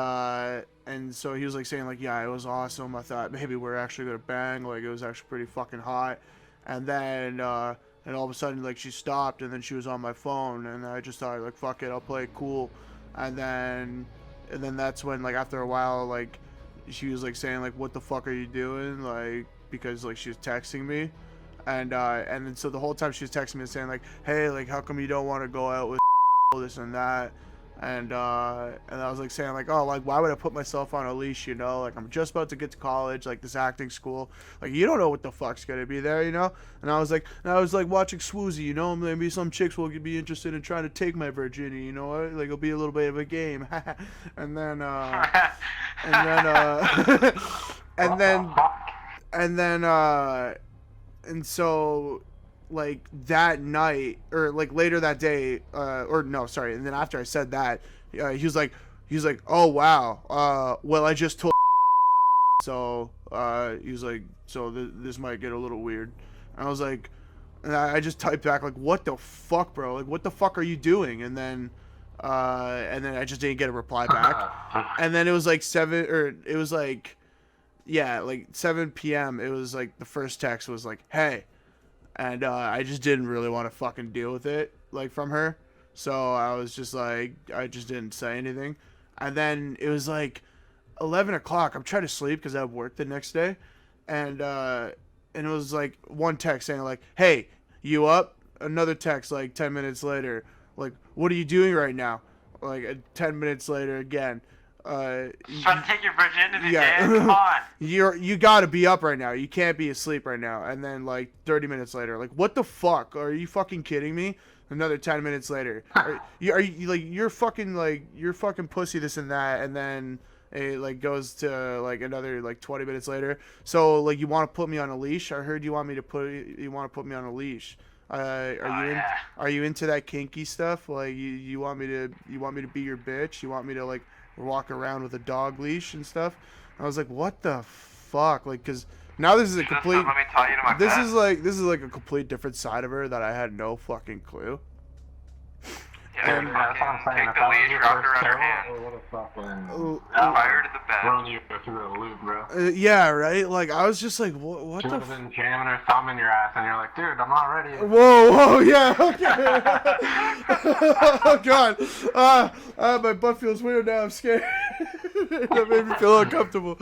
so he was like saying, like, yeah, it was awesome. I thought maybe we're actually gonna bang. Like, it was actually pretty fucking hot. And then and all of a sudden, like, she stopped, and then she was on my phone, and I just thought, like, fuck it, I'll play it cool. And then that's when, like, after a while, like, she was like saying, like, what the fuck are you doing? Like, because, like, she was texting me. And then so the whole time she was texting me saying, like, hey, like, how come you don't want to go out with this and that? And I was like saying, like, oh, like, why would I put myself on a leash, you know? Like, I'm just about to get to college, like, this acting school. Like, you don't know what the fuck's gonna be there, you know? And I was like watching Swoozy, you know? Maybe some chicks will be interested in trying to take my virginity, you know? Like, it'll be a little bit of a game. and then and so, like, that night, or, like, later that day, and then after I said that, he was like, oh, wow, well, I just told so, he was like, so this might get a little weird. And I was like, and I just typed back, like, what the fuck, bro? Like, what the fuck are you doing? And then I just didn't get a reply back. And then it was like 7 p.m. It was like the first text was like, hey. And I just didn't really want to fucking deal with it, like, from her. So I was just like, I just didn't say anything. And then it was like 11 o'clock. I'm trying to sleep because I have work the next day. And it was like one text saying, like, hey, you up? Another text like 10 minutes later, like, what are you doing right now? Like, 10 minutes later again. Trying to take your virginity, yeah. Dan. Come on. You gotta be up right now. You can't be asleep right now. And then, like, 30 minutes later, like, what the fuck? Are you fucking kidding me? Another 10 minutes later, are you like, you're fucking pussy, this and that. And then It like goes to like another like 20 minutes later. So like you want to put me on a leash? I heard you want to put me on a leash. Are you into that kinky stuff? Like you want me to be your bitch? You want me to like walk around with a dog leash and stuff? I was like, what the fuck? Like, cause now this is a complete. Let me tie you to my this bed. is like a complete different side of her that I had no fucking clue. Yeah, Dude, that's what I'm saying. take the leash, wrap it around her hand. Tie her to the bed. Thrown you through a loop, bro. Yeah, right. Like I was just like, what She the. would have been jamming her thumb in your ass, and you're like, dude, I'm not ready. Whoa, yeah, okay. Oh god, my butt feels weird now. I'm scared. That made me feel uncomfortable.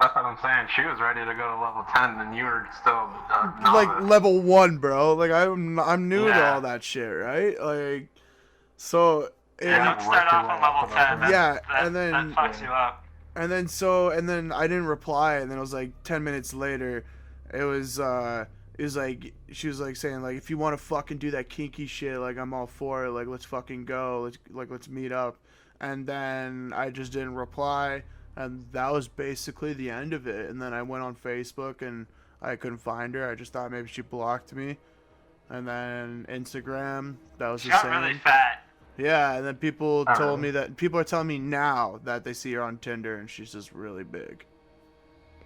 That's what I'm saying. She was ready to go to level 10, and you were still Like novice. level 1, bro. Like I'm new to all that shit, right? Like, so. Yeah, don't start off on level 10. That fucks you up. And then I didn't reply, and then it was like 10 minutes later, it was like she was like saying like, if you want to fucking do that kinky shit, like I'm all for it, like let's fucking go, let's meet up. And then I just didn't reply, and that was basically the end of it. And then I went on Facebook and I couldn't find her. I just thought maybe she blocked me. And then Instagram, that was She the got same. really fat. Yeah, and then people Oh, told really? me that people are telling me now that they see her on Tinder and she's just really big.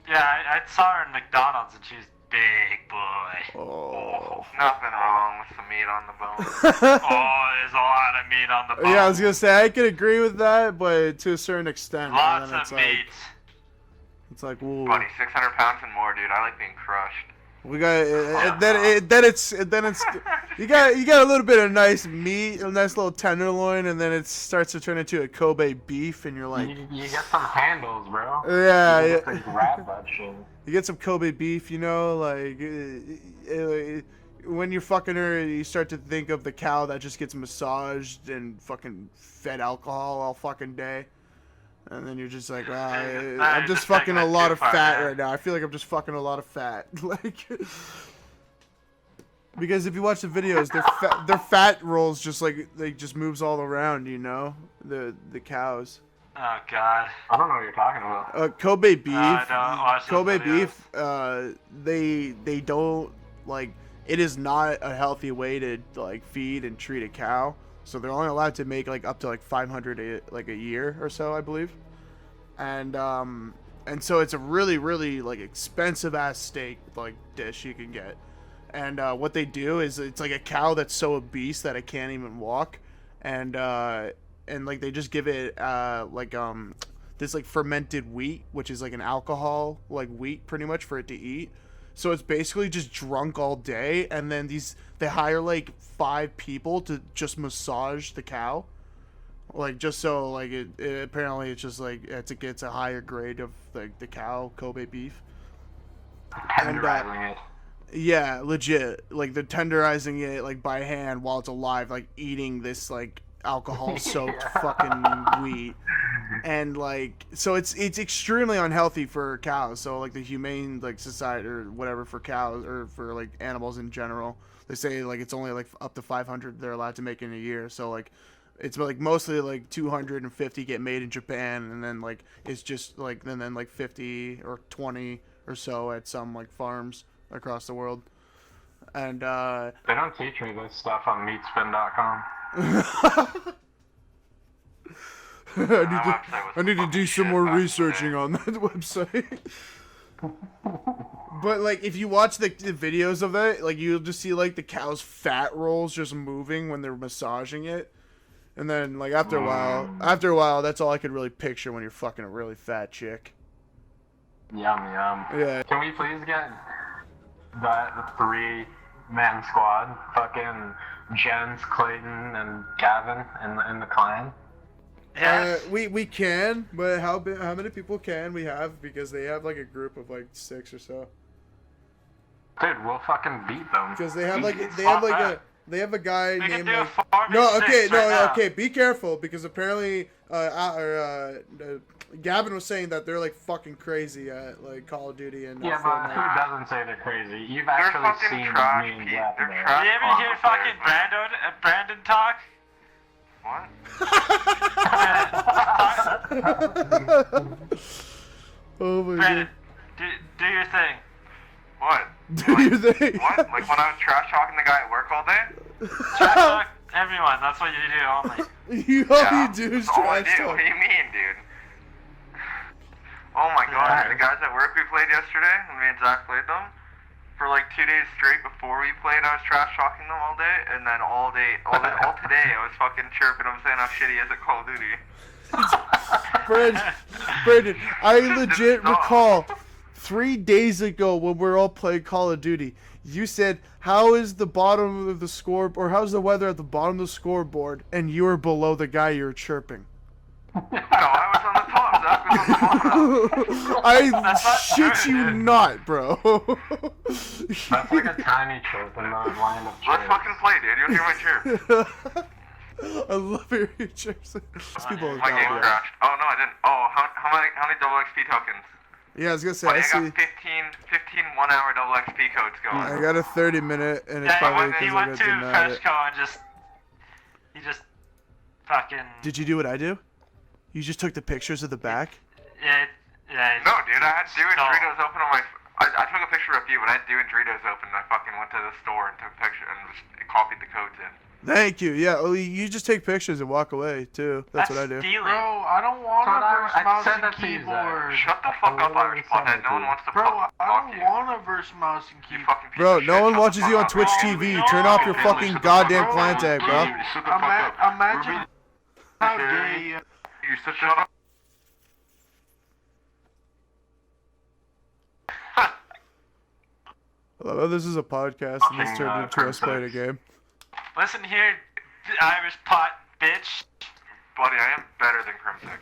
Yeah, I saw her in McDonald's and she's big boy. Oh. Nothing wrong with some meat on the bone. Oh, there's a lot of meat on the bone. Yeah, I was gonna say I could agree with that, but to a certain extent. And Lots then of meat. It's like, ooh. Buddy, 600 pounds and more, dude. I like being crushed. We got then it's you got a little bit of nice meat, a nice little tenderloin, and then it starts to turn into a Kobe beef, and you're like, You get some handles, bro. yeah, You yeah. get to grab that shit. You get some Kobe beef, you know, like when you're fucking her, you start to think of the cow that just gets massaged and fucking fed alcohol all fucking day. And then you're just like, wow, I'm just fucking a lot of fat right now. I feel like I'm just fucking a lot of fat. Like, because if you watch the videos, their fat rolls just like, they just moves all around, you know, the cows. Oh god. I don't know what you're talking about. Kobe beef. I don't watch those Kobe videos. beef. They don't like. It is not a healthy way to like feed and treat a cow. So they're only allowed to make like up to like 500 like a year or so, I believe. And so it's a really, really like expensive ass steak like dish you can get. And what they do is it's like a cow that's so obese that it can't even walk, and like they just give it this like fermented wheat, which is like an alcohol like wheat pretty much for it to eat. So it's basically just drunk all day, and then they hire like 5 people to just massage the cow, like just so like it apparently it's just like it gets a higher grade of like the cow Kobe beef. Tenderizing it. Yeah, legit. Like they're tenderizing it like by hand while it's alive, like eating this like alcohol soaked fucking wheat. And like so it's extremely unhealthy for cows. So like the humane like society or whatever for cows or for like animals in general, they say like it's only like up to 500 they're allowed to make in a year. So like it's like mostly like 250 get made in Japan, and then like it's just like and then like 50 or 20 or so at some like farms across the world. And They don't teach me this stuff on meatspin.com. I need to do some more researching on that website. But like if you watch the videos of that, like you'll just see like the cow's fat rolls just moving when they're massaging it. And then like after a while that's all I could really picture when you're fucking a really fat chick. Yum yum. Yeah. Can we please get that 3-man squad? Fucking Jens, Clayton, and Gavin in the clan. Yes. We can, but how many people can we have? Because they have like a group of like 6 or so. Dude, we'll fucking beat them. Because they have like they have a guy We can named do like, a 4v6 right now. okay, be careful because apparently Gavin was saying that they're like fucking crazy at like Call of Duty and Yeah, but Fortnite. who doesn't say they're crazy? You've They're actually fucking seen trash, me and Pete. Gavin They're there. trash. Did you ever hear fucking Brandon talk? What? Oh my Brandon, god. do your thing. What? Do you think? What? Like when I was trash talking the guy at work all day? Trash talk everyone. That's what you do only. All you do is that's all I trash do. talk. What do you mean, dude? Oh my god, Alright. the guys at work we played yesterday, when me and Zach played them, for like 2 days straight before we played, I was trash talking them all day, and then all today, I was fucking chirping them saying how shitty he is at Call of Duty. Brandon, I legit Stop. recall 3 days ago when we were all playing Call of Duty, you said, how is the bottom of the score, or how's the weather at the bottom of the scoreboard, and you were below the guy you were chirping. No, I was on the top, Zach was on the bottom. I not shit true, you dude. not, bro. That's like a tiny chirp in the line of Let's chirps. fucking play, dude. You'll hear my chirp. I love hearing your chirps. People My game yeah. crashed. Oh, no, I didn't. Oh, how many double XP tokens? Yeah, I was gonna say, Buddy, I I see. got 15 1-hour double XP codes going. I got a 30-minute, and it's Yeah, probably he because I went got to denied it. Freshco and he just fucking. Did you do what I do? You just took the pictures of the back? Yeah. No, dude, I had Dew and No. Doritos open on my. I took a picture of you, but I had Dew and Doritos open, and I fucking went to the store and took a picture and just copied the codes in. Thank you. Yeah, well, you just take pictures and walk away too. That's what I do. Stealing. Bro, I don't want Todd, a verse I mouse said and that to you, Zach. keyboard. Shut the fuck up, Irish pothead. No one wants to Bro, fucking I talk don't to you. want a verse mouse and You keyboard. fucking piece Bro, of no shit. one Shut watches the you on fuck Twitch up. TV. No. Turn off your fucking goddamn Bro, clan tag, bro. Imagine how gay. You shut up. Hello, this is a podcast, and this turned into us playing a game. Listen here, Irish pot bitch. Buddy, I am better than Crimsix.